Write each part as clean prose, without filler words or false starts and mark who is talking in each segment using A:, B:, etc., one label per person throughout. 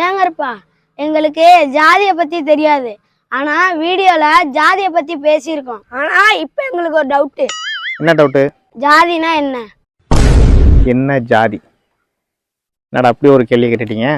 A: ஏங்கப்பா, எங்களுக்கு ஜாதிய பத்தி தெரியாது. ஆனா வீடியோல ஜாதிய பத்தி பேசியிருக்கோம். ஆனா இப்ப எங்களுக்கு ஒரு டவுட்.
B: என்ன டவுட்?
A: ஜாதினா என்ன?
B: என்ன ஜாதி? என்னடா அப்படி ஒரு கேள்வி கேட்டுட்டீங்க?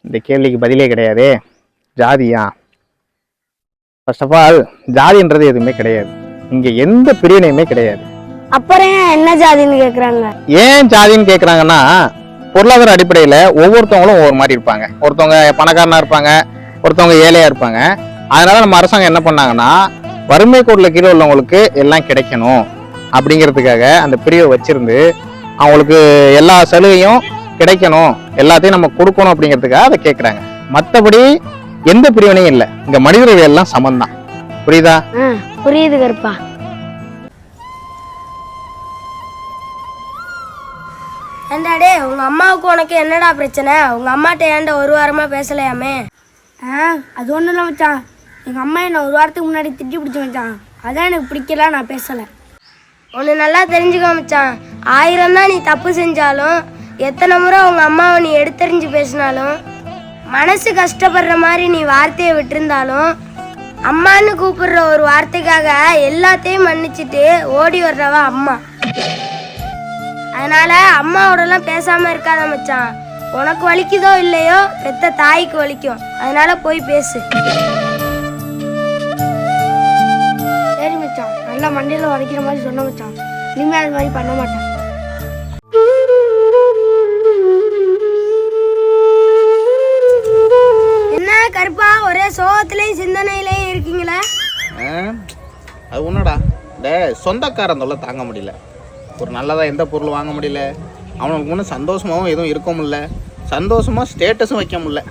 B: இந்த கேள்விக்கு பதிலே கிடையாது. ஜாதியா? ஃபர்ஸ்ட் ஆஃப் ஆல் ஜாதின்றது எதுவுமே கிடையாது. இங்க எந்த பிரிவினையுமே கிடையாது.
A: அப்புறம் என்ன ஜாதின்னு கேக்குறாங்க?
B: ஏன் ஜாதின்னு கேக்குறாங்கன்னா, பொருளாதார அடிப்படையில ஒவ்வொருத்தவங்களும் ஒவ்வொரு மாதிரி இருப்பாங்க. ஒருத்தவங்க பணக்காரனா இருப்பாங்க, ஒருத்தவங்க ஏழையா இருப்பாங்க. அதனால நம்ம அரசாங்கம் என்ன பண்ணாங்கன்னா, வறுமை கோட்டில் கீழே உள்ளவங்களுக்கு எல்லாம் கிடைக்கணும் அப்படிங்கிறதுக்காக அந்த பிரிவை வச்சிருந்து அவங்களுக்கு எல்லா சலுகையும் கிடைக்கணும், எல்லாத்தையும் நம்ம கொடுக்கணும் அப்படிங்கிறதுக்காக அதை கேட்குறாங்க. மற்றபடி எந்த பிரிவினையும் இல்லை. இங்க மனிதர்கள் எல்லாம் சமந்தான். புரியுதா?
A: புரியுது கருப்பா. ஏண்டாடே, உங்க அம்மாவுக்கு உனக்கு என்னடா பிரச்சனை? உங்க அம்மாட்ட ஏன்டா ஒரு வாரமா பேசலையாமே?
C: அது ஒன்றும் இல்லை மச்சான். எங்கள் அம்மா என்னை ஒரு வாரத்துக்கு முன்னாடி திட்டி பிடிச்சி மச்சான். அதான் எனக்கு பிடிக்கல, நான் பேசலை.
A: ஒன்று நல்லா தெரிஞ்சுக்கோ மச்சான். 1000 தான் நீ தப்பு செஞ்சாலும், எத்தனை முறை உங்க அம்மாவை நீ எடுத்தறிஞ்சு பேசினாலும், மனசு கஷ்டப்படுற மாதிரி நீ வார்த்தையை விட்டுருந்தாலும், அம்மான்னு கூப்பிடுற ஒரு வார்த்தைக்காக எல்லாத்தையும் மன்னிச்சுட்டு ஓடி வர்றவ அம்மா. அதனால அம்மாவோடலாம் பேசாம இருக்காத மச்சான். உனக்கு வலிக்குதோ இல்லையோ, பெத்த தாய்க்கு வலிக்கும். அதனால போய் பேசு.
C: சரி மச்சான், நல்லா மண்டையில் வரைக்கிற மாதிரி சொன்ன மச்சான். இனிமேல் அது மாதிரி பண்ண மாட்டேன்.
A: என்ன கருப்பா, ஒரே சோகத்திலையும் சிந்தனையிலையும் இருக்கீங்களா?
B: அது ஒன்றுடா, இந்த சொந்தக்காரன் தொல்லை தாங்க முடியல. ஒரு நல்லதாக எந்த பொருள் வாங்க முடியல, அவனுக்கு முன்னே சந்தோஷமாகவும் எதுவும் இருக்க முடியல, சந்தோஷமாக ஸ்டேட்டஸும் வைக்க முடியல.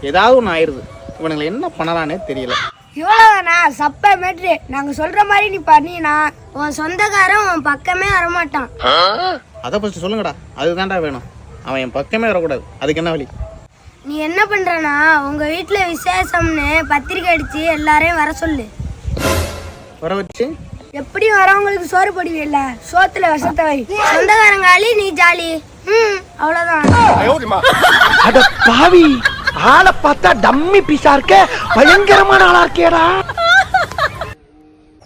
B: ஏதாவது ஒன்று ஆயிடுது. இவனுங்களை என்ன பண்ணலான்னே தெரியல.
C: இவ்வளோதானா? சப்ப மேட்ரு. நாங்கள் சொல்கிற மாதிரி நீ பண்ணினா
A: உன் சொந்தக்காரன் உன் பக்கமே வரமாட்டான்.
B: அதை ஃபஸ்ட்டு சொல்லுங்கடா. அதுதான்டா வேணும். அவன் என் பக்கமே வரக்கூடாது. அதுக்கு என்ன வழி?
A: நீ என்ன பண்றனா, உங்க வீட்டுல விசேஷம்னு பத்திரிக்கை அடிச்சு எல்லாரையும் வர சொல்லு.
B: வர வச்சு
C: எப்படியும் வரவங்களுக்கு சோறு போடுவீல்ல, சோத்துல விஷத்தை வை.
A: சொந்தக்காரங்காலி நீ ஜாலி. அவ்வளவுதான்.
D: அட பாவி, ஆளை பார்த்தா டம்மி பீஸா இருக்க, பயங்கரமான ஆளா இருக்கேடா.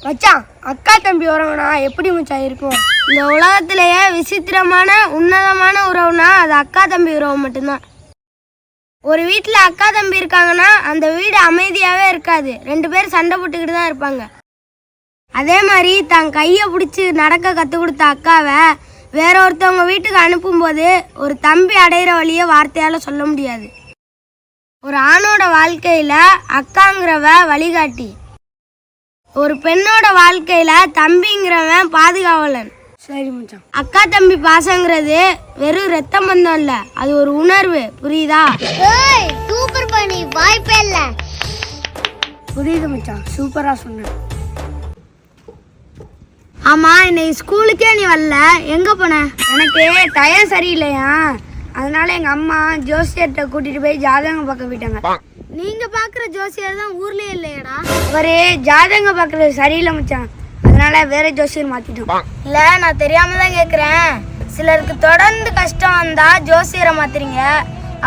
C: மச்சான், அக்கா தம்பி வரவனா எப்படி மச்சான் இருக்கும்?
A: இந்த உலகத்திலேயே விசித்திரமான உன்னதமான உறவுனா அது அக்கா தம்பி உறவு மட்டும்தான். ஒரு வீட்டுல அக்கா தம்பி இருக்காங்கன்னா அந்த வீடு அமைதியாவே இருக்காது. 2 பேர் சண்டை போட்டுக்கிட்டு தான் இருப்பாங்க. அதே மாதிரி தான் கையை பிடிச்சி நடக்க கற்றுக் கொடுத்த அக்காவை வேற ஒருத்தவங்க வீட்டுக்கு அனுப்பும்போது ஒரு தம்பி அடையிற வழியை வார்த்தையால் சொல்ல முடியாது. ஒரு ஆணோட வாழ்க்கையில் அக்காங்கிறவ வழிகாட்டி, ஒரு பெண்ணோட வாழ்க்கையில் தம்பிங்கிறவன் பாதுகாவலன்.
C: சரி மச்சான்.
A: அக்கா தம்பி பாசங்கிறது வெறும் ரத்த பந்தம் இல்லை, அது ஒரு உணர்வு. புரியுதா?
E: சூப்பர் பண்ணி வாய்ப்பே இல்லை.
C: புரியுது மச்சான், சூப்பராக சொன்னேன்.
A: ஆமா, இன்னைக்கு ஸ்கூலுக்கே நீ வரல, எங்க போன?
C: எனக்கு டயம் சரியில்லையா, அதனால எங்க அம்மா ஜோசியர்கிட்ட கூட்டிட்டு போய் ஜாதகம் பார்க்க போயிட்டாங்க.
A: நீங்க பாக்குற ஜோசியர் தான் ஊர்லயே இல்லையடா.
C: அவரு ஜாதகம் பார்க்கறது சரியில்லை மச்சான், அதனால வேற ஜோசியர் மாத்திட்டோம்.
A: இல்ல, நான் தெரியாம தான் கேக்குறேன். சிலருக்கு தொடர்ந்து கஷ்டம் வந்தா ஜோசியரை மாத்துறீங்க,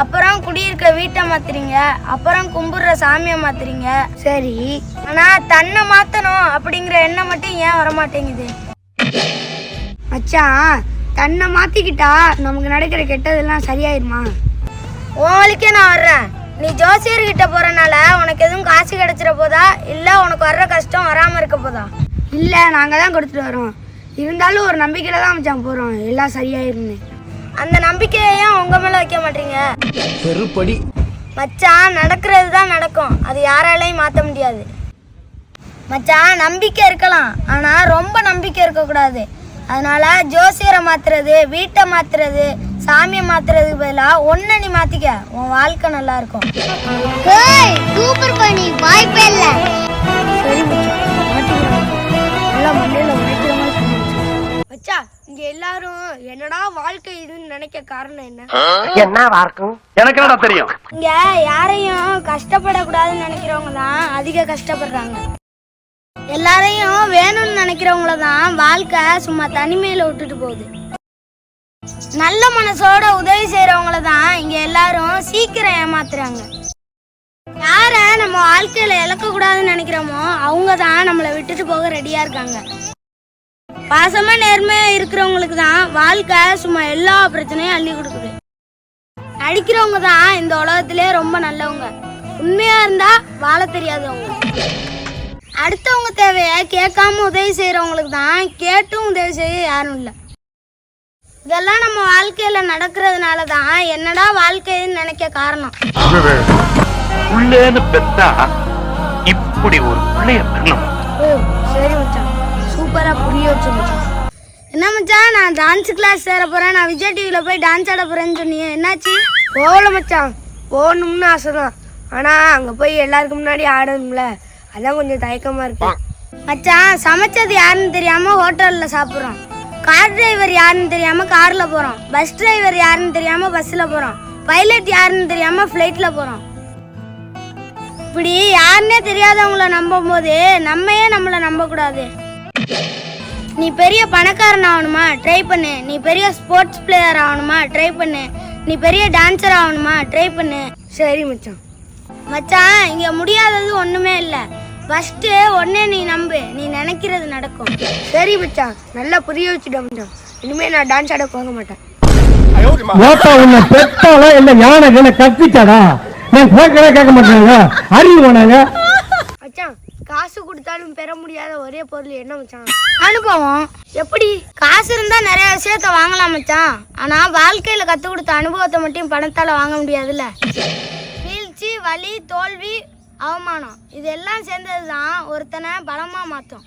A: அப்புறம் குடியிருக்க வீட்டை மாத்துறீங்க, அப்புறம் கும்பிடுற சாமியை மாத்துறீங்க.
C: சரி,
A: ஆனா தன்னை மாத்தணும் அப்படிங்கிற எண்ணம் மட்டும் ஏன் வரமாட்டேங்குது?
C: மச்சான், தன்னை மாத்திக்கிட்டா நமக்கு நடக்கிற கெட்டதெல்லாம் சரியாயிருமா?
A: உங்களுக்கே நான் வர்றேன். நீ ஜோசியர்கிட்ட போறனால உனக்கு எதுவும் காசு கிடைச்சிட போதா, இல்ல உனக்கு வர்ற கஷ்டம் வராம இருக்க போதா?
C: இல்ல, நாங்க தான் கொடுத்துட்டு வரோம். இருந்தாலும் ஒரு நம்பிக்கையில தான் மச்சான் போறோம், எல்லாம் சரியாயிருன்னு.
A: அந்த நம்பிக்கையையும் உங்க மேல வைக்க மாட்டீங்க.
D: செருப்படி
A: மச்சான், நடக்கிறது தான் நடக்கும், அது யாராலையும் மாற்ற முடியாது. மச்சான், நம்பிக்கை இருக்கலாம், ஆனா ரொம்ப நம்பிக்கை இருக்கக்கூடாது. அதனால ஜோசியரை மாத்துறது, வீட்டை மாத்துறது, சாமியை மாத்துறதுக்கு பதிலாக ஒன்ன நீ மாத்திக்க, உன் வாழ்க்கை நல்லா இருக்கும்.
E: சூப்பர் பண்ணி வாய்ப்பே இல்லை.
C: சரி மச்சான், மாட்டிக்கிறோம். எல்லாம் மண்டையில உடைக்கிற மாதிரி சொல்லிடுச்சு. மச்சா, இங்க எல்லாரும் என்னடா வாழ்க்கை இதுன்னு நினைக்க காரணம் என்ன?
D: என்னவா இருக்கும்? எனக்கு என்னடா தெரியும்?
A: இங்க யாரையும் கஷ்டப்படக்கூடாதுன்னு நினைக்கிறவங்க தான் அதிக கஷ்டப்படுறாங்க. எல்லாரையும் வேணும்னு நினைக்கிறவங்கள தான் வாழ்க்கை சும்மா தனிமையில விட்டுட்டு போகுது. நல்ல மனசோட உதவி செய்யறவங்கள தான் இங்க எல்லாரும் சீக்கிரம் ஏமாத்துறாங்க. யார நம்ம வாழ்க்கையில இழக்க கூடாதுன்னு நினைக்கிறோமோ அவங்க தான் நம்மளை விட்டுட்டு போக ரெடியா இருக்காங்க. பாசமா நேர்மையா இருக்கிறவங்களுக்கு தான் வாழ்க்கை சும்மா எல்லா பிரச்சனையும் அள்ளி கொடுக்குது. நடிக்கிறவங்க தான் இந்த உலகத்திலே ரொம்ப நல்லவங்க. உண்மையா இருந்தா வாழ தெரியாதவங்க. அடுத்தவங்க தேவைய கேட்காம உதவி செய்யறவங்களுக்கு தான் கேட்டும் உதவி செய்ய யாரும் இல்லை. இதெல்லாம் நம்ம வாழ்க்கையில நடக்கிறதுனால தான் என்னடா வாழ்க்கைன்னு நினைக்க காரணம்.
D: புள்ளேன்னு பெத்தா இப்படி ஒரு புள்ளைய பெறணும்.
A: ஓ சரி மச்சான், சூப்பரா புரிய வச்சு மச்சான். என்ன மச்சான், நான் டான்ஸ் கிளாஸ் சேர போறேன், நான் விஜய் டிவில போய் டான்ஸ் ஆட போறேன்னு சொன்னீங்க, என்னாச்சு?
C: போகல மச்சான், போகணும்னு ஆசைதான். ஆனா அங்க போய் எல்லாருக்கும் முன்னாடி ஆடணும்ல, அதான் கொஞ்சம் தயக்கமா இருக்கு.
A: மச்சான், சமைச்சது யாருன்னு தெரியாம ஹோட்டல்ல சாப்பிடுறோம். கார் டிரைவர் யாருன்னு தெரியாம கார்ல போறோம். பஸ் டிரைவர் யாருன்னு தெரியாம பஸ்ல போறோம். பைலட் யாருன்னு தெரியாம ஃபிளைட்ல போறோம். இப்படி யாருன்னே தெரியாதவங்கள நம்பும் போது நம்மையே நம்மள நம்ப கூடாது. நீ பெரிய பணக்காரன் ஆகணுமா, ட்ரை பண்ணு. நீ பெரிய ஸ்போர்ட்ஸ் பிளேயர் ஆகணுமா, ட்ரை பண்ணு. நீ பெரிய டான்சர் ஆகணுமா, ட்ரை பண்ணு.
C: சரி மச்சான்.
A: மச்சான், இங்க முடியாதது ஒண்ணுமே இல்ல. ஃபர்ஸ்ட் ஒன்னே நீ நம்பு, நீ நினைக்கிறது நடக்கும்.
C: சரி மச்சான், நல்லா புரிய வச்சுட்ட மச்சான். இனிமே நான் டான்ஸ் ஆட போக மாட்டேன்.
F: உன்னை பெத்தாலா இல்ல யானை என்ன கத்திட்டாடா? நான் கேட்க மாட்டாங்க, அறிவு போனாங்க.
C: மச்சான், காசு கொடுத்தாலும் பெற முடியாத ஒரே பொருள் என்ன மச்சான்?
A: அனுபவம். எப்படி? காசு இருந்தா நிறைய விஷயத்த வாங்கலாம் மச்சான். ஆனா வாழ்க்கையில கத்து கொடுத்த அனுபவத்தை மட்டும் பணத்தால வாங்க முடியாதுல்ல. வீழ்ச்சி, வலி, தோல்வி, அவமானம் இதெல்லாம் சேர்ந்ததுதான் ஒருத்தனை பலமா மாத்தும்.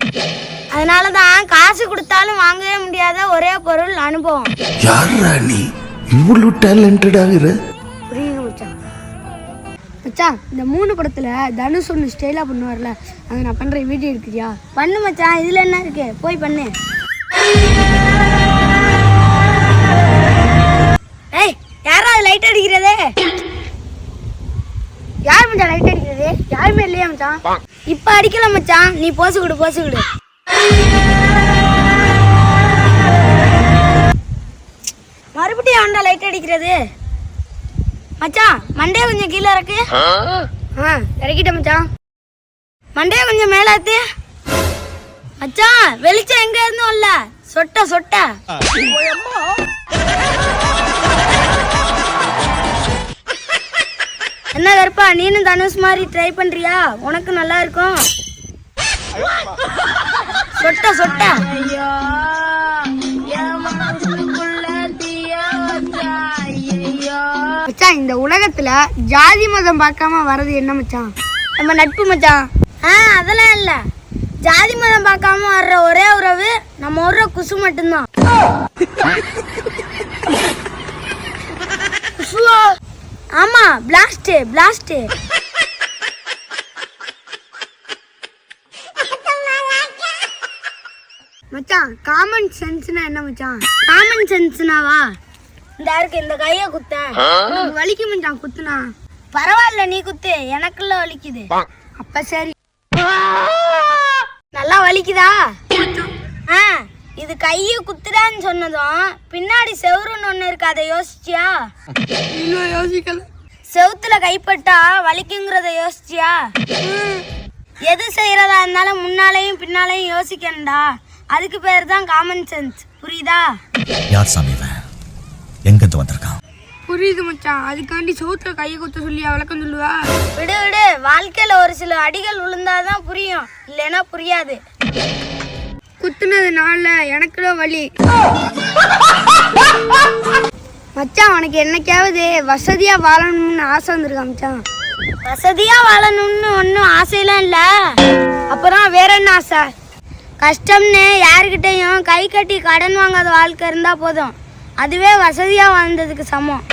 A: அதனாலதான் காசு கொடுத்தாலும் வாங்கவே முடியாத ஒரே பொருள் அனுபவம்.
G: யாரா நீ இவ்வளவு டேலண்டட் ஆகுற?
C: புரியுது மச்சான். மச்சான், இந்த 3 படத்துல தனுஷ் ஒன்று ஸ்டைலா பண்ணுவார்ல, அதை நான் பண்ற வீடியோ எடுக்கிறியா?
A: பண்ணு மச்சான், இதுல என்ன இருக்கு, போய் பண்ணு. ஏய், யாரா அது லைட் அடிக்கிறதே?
C: யார் மச்சான் லைட் அடிக்கிறது? யாருமே இல்லையா மச்சான்?
A: இப்ப அடிக்கல மச்சான், நீ போசு கொடு, போசு கொடு. மறுபடியும் ஆண்டா லைட் அடிக்கிறது. மச்சான், மண்டைய கொஞ்சம் கீழே இறக்கு.
C: இறக்கிட்டேன் மச்சான்.
A: மண்டைய கொஞ்சம் மேலாத்து. மச்சான், வெளிச்சம் எங்க இருந்தும் இல்ல, சொட்ட சொட்ட. என்ன கருப்பா, நீனும் தனுஷ் மாதிரி ட்ரை பண்றியா? உனக்கு நல்லா இருக்கும். சொட்ட சொட்ட.
C: மச்சான், இந்த உலகத்துல ஜாதி மதம் பார்க்காம வர்றது என்ன மச்சான்?
A: நம்ம நட்பு மச்சான். அதெல்லாம் இல்ல. ஜாதி மதம் பார்க்காம வர்ற ஒரே உறவு நம்ம ஒரு குசு மட்டும்தான். குசுவா? ஆமா, பிளாஸ்ட் பிளாஸ்ட்.
C: மச்சான், காமன் சென்ஸ்னா என்ன மச்சான்?
A: காமன் சென்ஸ்னாவா? இந்த இருக்கு, இந்த கைய குத்த.
C: உனக்கு வலிக்கு மச்சான் குத்துனா?
A: பரவாயில்ல, நீ குத்து, எனக்குள்ள வலிக்குது.
C: அப்ப சரி.
A: நல்லா வலிக்குதா? இது கைய குத்துடான்னு சொன்னதும் பின்னாடி செவுருன்னு ஒண்ணு இருக்கு, அதை யோசிச்சியா?
C: இன்னும் யோசிக்கல.
A: செவுத்துல கைப்பட்டா வலிக்குங்கிறத யோசிச்சியா? எது செய்யறதா இருந்தாலும் முன்னாலையும் பின்னாலையும் யோசிக்கணும்டா. அதுக்கு பேர் தான் காமன் சென்ஸ். புரியுதா?
G: யார் சாமி இவன்? எங்க இருந்து வந்திருக்கான்?
C: புரியுது மச்சான். அதுக்காண்டி சோத்துல கையை குத்த சொல்லி விளக்கம் சொல்லுவா?
A: விடு விடு, வாழ்க்கையில ஒரு சில அடிகள் விழுந்தாதான் புரியும், இல்லைன்னா புரியாது.
C: குத்துனதுனால எனக்குள்ள வலி. மச்சான், உனக்கு என்னைக்காவது வசதியா வாழணும்னு ஆசை வந்திருக்கா மச்சான்?
A: வசதியா வாழணும்னு ஒன்றும் ஆசையெல்லாம் இல்ல.
C: அப்புறம் வேற என்ன ஆசை?
A: கஷ்டம்னு யாருக்கிட்டையும் கை கட்டி கடன் வாங்காத வாழ்க்கை இருந்தா போதும். அதுவே வசதியா வாழ்ந்ததுக்கு சமம்.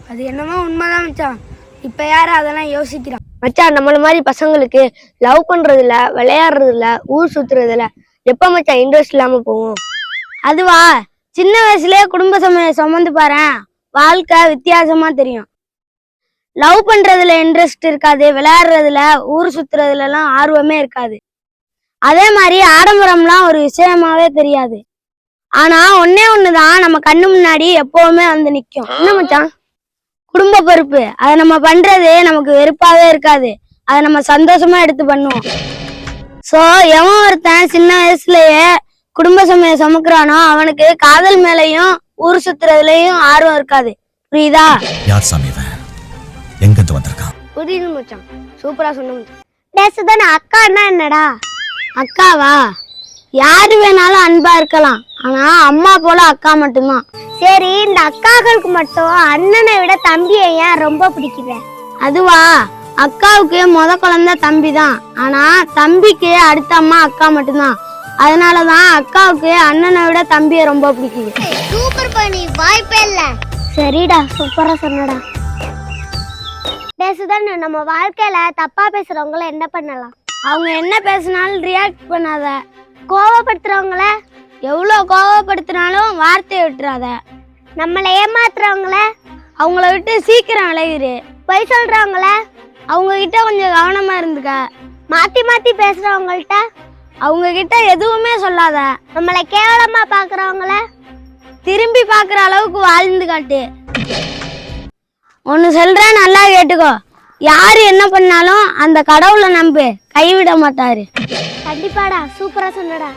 C: அது என்னமோ உண்மைதான் மச்சான். இப்ப யாரு அதெல்லாம் யோசிக்கிறான்? மச்சான், நம்மள மாதிரி பசங்களுக்கு லவ் பண்றதுல, விளையாடுறதுல, ஊர் சுத்துறதுல எப்ப மச்சான் இன்ட்ரெஸ்ட் இல்லாம போவோம்?
A: அதுவா, சின்ன வயசுலயே குடும்ப சுமந்து பாரேன், வாழ்க்கை வித்தியாசமா தெரியும். லவ் பண்றதுல இன்ட்ரெஸ்ட் இருக்காது, விளையாடுறதுல, ஊர் சுத்துறதுல எல்லாம் ஆர்வமே இருக்காது. அதே மாதிரி ஆடம்பரம்லாம் ஒரு விஷயமாவே தெரியாது.
C: ஆனா ஒன்னே ஒண்ணுதான் நம்ம கண்ணு முன்னாடி எப்பவுமே வந்து நிக்கும். என்ன மச்சான்? குடும்ப பொறுப்பு. அதை நம்ம பண்றது நமக்கு வெறுப்பாவே இருக்காது. அதை நம்ம சந்தோஷமா எடுத்து பண்ணுவோம். சோ எவன் ஒருத்தன் சின்ன வயசுலயே குடும்ப சுமையை சுமக்குறானோ அவனுக்கு காதல் மேலையும் ஊர் சுத்துறதுலயும் ஆர்வம் இருக்காது. புரியுதா?
G: யார் சாமி இவன்? எங்கிருந்து வந்திருக்கான்?
C: புரியுது மச்சான். சூப்பரா சொன்ன மச்சான்.
E: டேசுதானே அக்கான்னா என்னடா?
C: அக்காவா? யாரு வேணாலும் அன்பா இருக்கலாம். ஆனா அம்மா போல அக்கா மட்டும்தான்.
E: சரி, இந்த அக்காக்களுக்கு மட்டும் அண்ணனை விட தம்பியை ஏன் ரொம்ப பிடிக்குது?
C: அதுவா, அக்காவுக்கு முத குழந்தை தம்பி தான். ஆனா தம்பிக்கு அடுத்த அம்மா அக்கா மட்டும்தான். அதனாலதான் அக்காவுக்கு அண்ணனை விட தம்பியை ரொம்ப பிடிக்குது.
E: சூப்பர் பண்ணி வாய்ப்பே இல்ல.
C: சரிடா, சூப்பரா சொன்னடா.
E: டேசுதானே நம்ம வாழ்க்கையில தப்பா பேசுறவங்கள என்ன பண்ணலாம்?
C: அவங்க என்ன பேசினாலும் ரியாக்ட் பண்ணாத.
E: கோவப்படுத்துறவங்கள
C: எவ்வளவு கோவப்படுத்தினாலும் வார்த்தையை விட்டுறாத.
E: நம்மளை ஏமாத்துறவங்கள
C: அவங்கள விட்டு சீக்கிரம் விலகிரு.
E: பொய் சொல்றவங்கள
C: அவங்க கிட்ட கொஞ்சம் கவனமா இருந்துக்க.
E: மாத்தி மாத்தி பேசுறவங்கள்ட்ட
C: அவங்க கிட்ட எதுவுமே சொல்லாத.
E: நம்மளை கேவலமா பாக்குறவங்கள
C: திரும்பி பாக்குற அளவுக்கு வாழ்ந்து காட்டு. ஒன்னு சொல்றேன், நல்லா கேட்டுக்கோ. யாரு என்ன பண்ணாலும் அந்த கடவுளை நம்பு, கைவிட மாட்டாரு.
E: கண்டிப்பாடா. சூப்பரா சொன்னடா.